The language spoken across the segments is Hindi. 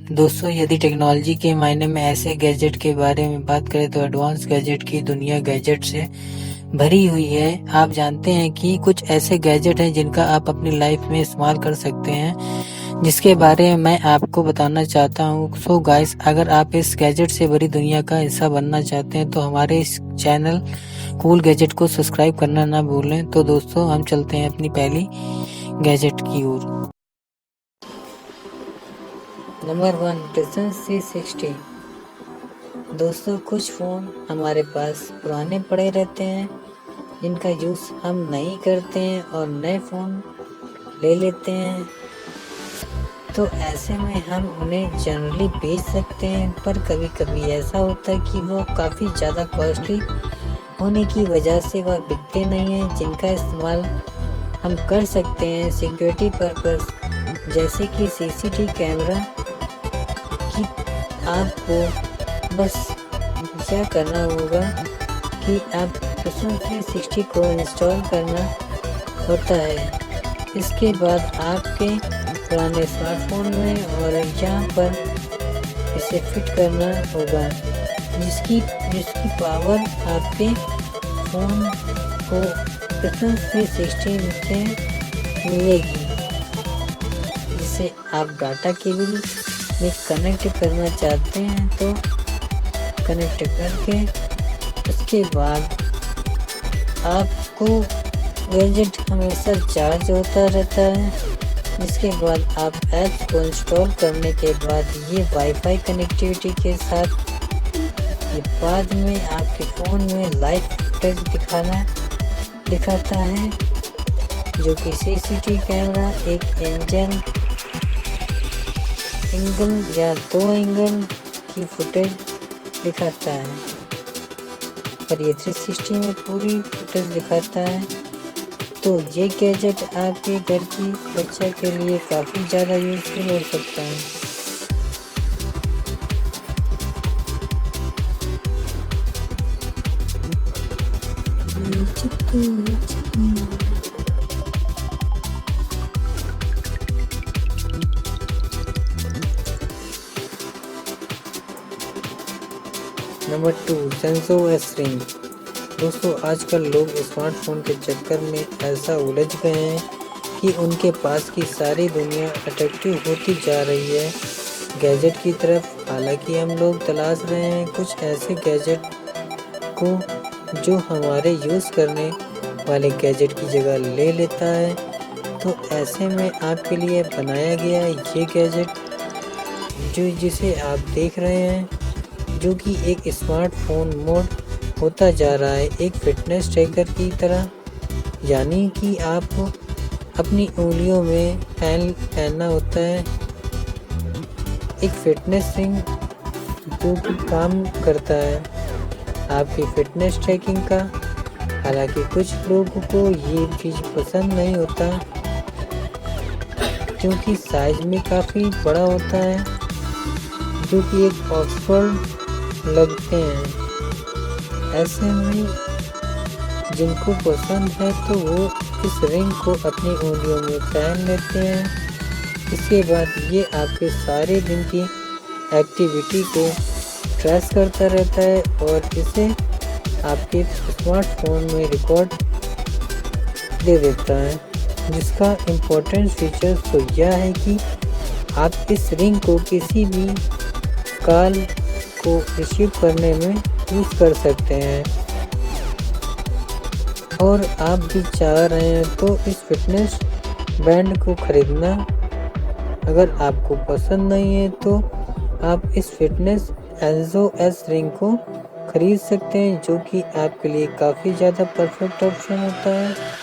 दोस्तों, यदि टेक्नोलॉजी के मायने में ऐसे गैजेट के बारे में बात करें तो एडवांस गैजेट की दुनिया गैजेट से भरी हुई है। आप जानते हैं कि कुछ ऐसे गैजेट हैं जिनका आप अपनी लाइफ में इस्तेमाल कर सकते हैं, जिसके बारे में मैं आपको बताना चाहता हूँ। सो गाइस, अगर आप इस गैजेट से भरी दुनिया का हिस्सा बनना चाहते हैं तो हमारे इस चैनल कूल गैजेट को सब्सक्राइब करना ना भूलें। तो दोस्तों, हम चलते हैं अपनी पहली गैजेट की ओर। Number 1, distance 360। दोस्तों, कुछ फ़ोन हमारे पास पुराने पड़े रहते हैं जिनका यूज़ हम नहीं करते हैं और नए फ़ोन ले लेते हैं। तो ऐसे में हम उन्हें जनरली बेच सकते हैं, पर कभी कभी ऐसा होता है कि वो काफ़ी ज़्यादा कॉस्टली होने की वजह से वह बिकते नहीं हैं, जिनका इस्तेमाल हम कर सकते हैं सिक्योरिटी पर्पस, जैसे कि सीसीटीवी कैमरा। कि आपको बस क्या करना होगा कि आप उसमें 360 को इंस्टॉल करना होता है। इसके बाद आपके पुराने स्मार्टफोन में और जहाँ पर इसे फिट करना होगा, जिसकी पावर आपके फ़ोन को डिस्टेंस 360 से मिलेगी, जिसे आप डाटा केबल में कनेक्ट करना चाहते हैं तो कनेक्ट करके उसके बाद आपको गैजेट हमेशा चार्ज होता रहता है। इसके बाद आप ऐप्स को इंस्टॉल करने के बाद ये वाईफाई कनेक्टिविटी के साथ ये बाद में आपके फ़ोन में लाइव फुटेज दिखाता है, जो कि सीसीटीवी कैमरा एक एंगल या 2 एंगल की फुटेज दिखाता है, पर ये 360 में पूरी फुटेज दिखाता है। तो ये गैजेट आपके घर की सुरक्षा के लिए काफ़ी ज़्यादा यूज़फुल हो सकता है। Number 2, Senso S ring. दोस्तों, आजकल लोग स्मार्टफोन के चक्कर में ऐसा उलझ गए हैं कि उनके पास की सारी दुनिया अट्रैक्टिव होती जा रही है गैजेट की तरफ। हालांकि हम लोग तलाश रहे हैं कुछ ऐसे गैजेट को जो हमारे यूज़ करने वाले गैजेट की जगह ले लेता है। तो ऐसे में आपके लिए बनाया गया ये गैजेट जिसे आप देख रहे हैं, जो कि एक स्मार्टफोन मोड होता जा रहा है, एक फिटनेस ट्रैकर की तरह। यानी कि आपको अपनी उंगलियों में पहनना होता है एक फिटनेस रिंग, जो कि काम करता है आपकी फिटनेस ट्रैकिंग का। हालांकि कुछ लोगों को ये चीज़ पसंद नहीं होता, क्योंकि साइज में काफ़ी बड़ा होता है, जो कि एक ऑक्सफोर्ड लगते हैं। ऐसे में जिनको पसंद है तो वो इस रिंग को अपनी उंगलियों में पहन लेते हैं। इसके बाद ये आपके सारे दिन की एक्टिविटी को ट्रेस करता रहता है और इसे आपके स्मार्टफोन में रिकॉर्ड दे देता है। जिसका इम्पोर्टेंट फीचर्स तो यह है कि आप इस रिंग को किसी भी कॉल को रिसीव करने में यूज़ कर सकते हैं। और आप भी चाह रहे हैं तो इस फिटनेस बैंड को खरीदना अगर आपको पसंद नहीं है तो आप इस फिटनेस सेंसो एस रिंग को खरीद सकते हैं, जो कि आपके लिए काफ़ी ज़्यादा परफेक्ट ऑप्शन होता है।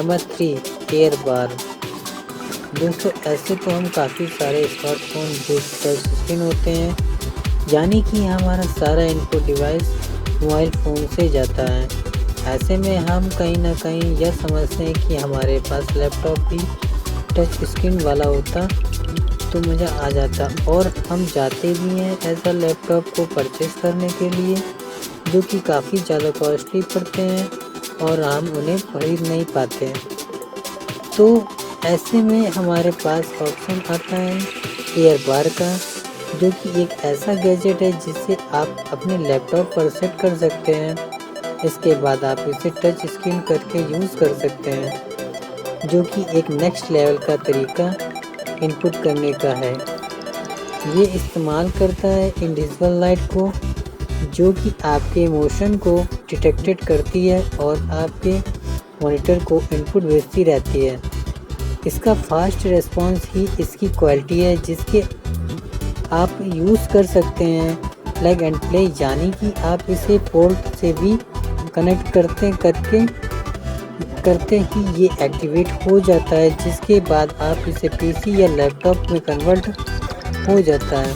M3 एयर बार। दोस्तों ऐसे तो हम काफ़ी सारे स्मार्टफोन जो टच स्क्रीन होते हैं, यानी कि हमारा सारा इनपुट डिवाइस मोबाइल फ़ोन से जाता है। ऐसे में हम कहीं ना कहीं यह समझते हैं कि हमारे पास लैपटॉप भी टच स्क्रीन वाला होता तो मज़ा आ जाता, और हम जाते भी हैं ऐसा लैपटॉप को परचेस करने के लिए, जो कि काफ़ी ज़्यादा कॉस्टली पड़ते हैं और हम उन्हें खरीद नहीं पाते हैं। तो ऐसे में हमारे पास ऑप्शन आता है एयर बार का, जो कि एक ऐसा गैजेट है जिसे आप अपने लैपटॉप पर सेट कर सकते हैं। इसके बाद आप इसे टच स्क्रीन करके यूज़ कर सकते हैं, जो कि एक नेक्स्ट लेवल का तरीका इनपुट करने का है। ये इस्तेमाल करता है इनविजिबल लाइट को, जो कि आपके मोशन को डिटेक्टेड करती है और आपके मॉनिटर को इनपुट भेजती रहती है। इसका फास्ट रिस्पॉन्स ही इसकी क्वालिटी है, जिसके आप यूज़ कर सकते हैं प्लग एंड प्ले, यानी कि आप इसे पोर्ट से भी कनेक्ट करते ही ये एक्टिवेट हो जाता है, जिसके बाद आप इसे पीसी या लैपटॉप में कन्वर्ट हो जाता है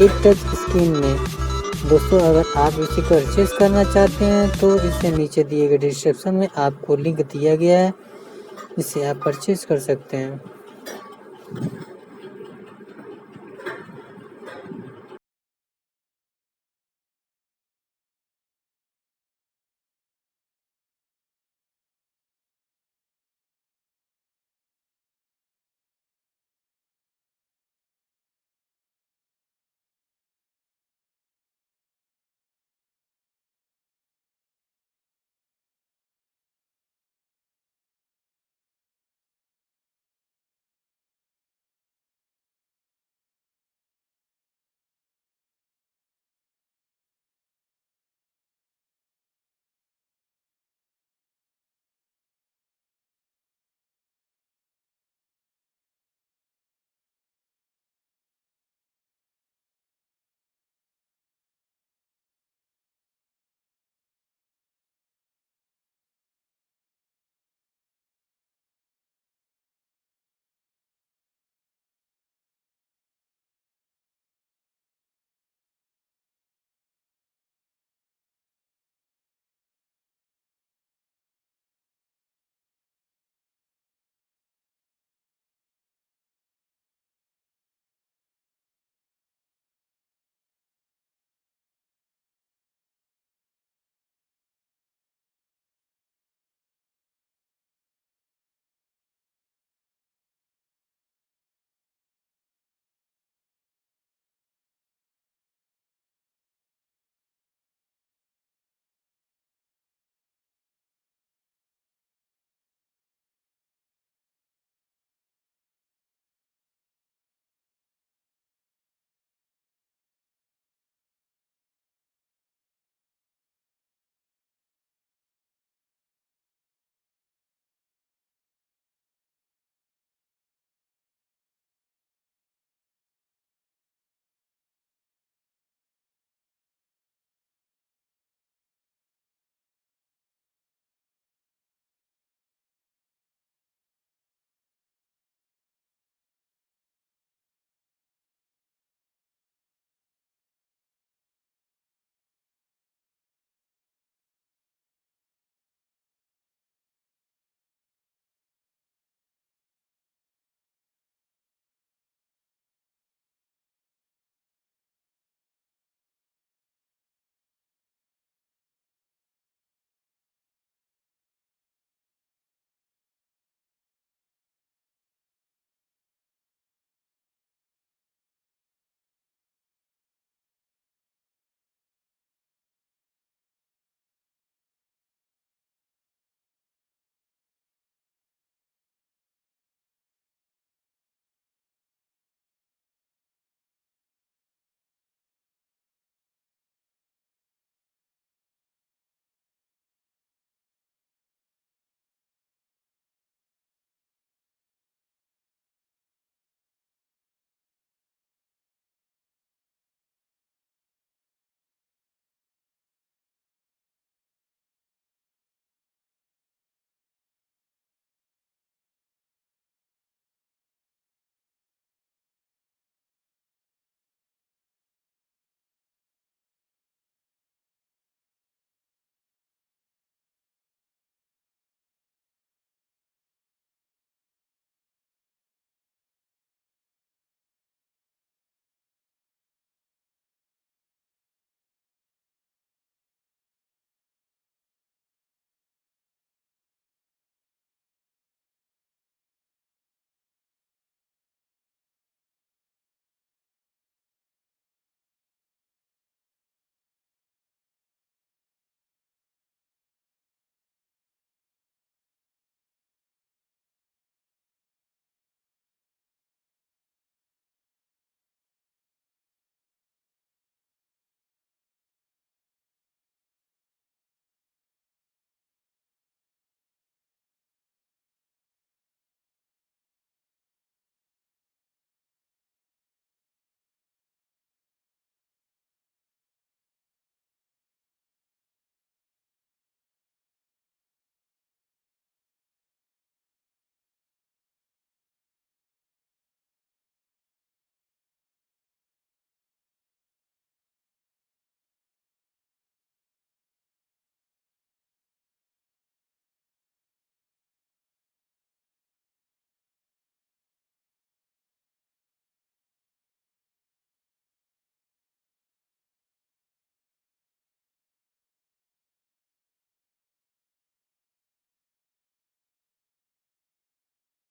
एक टच स्क्रीन में। दोस्तों अगर आप इसे परचेस करना चाहते हैं तो इसे नीचे दिए गए डिस्क्रिप्शन में आपको लिंक दिया गया है, जिसे आप परचेस कर सकते हैं।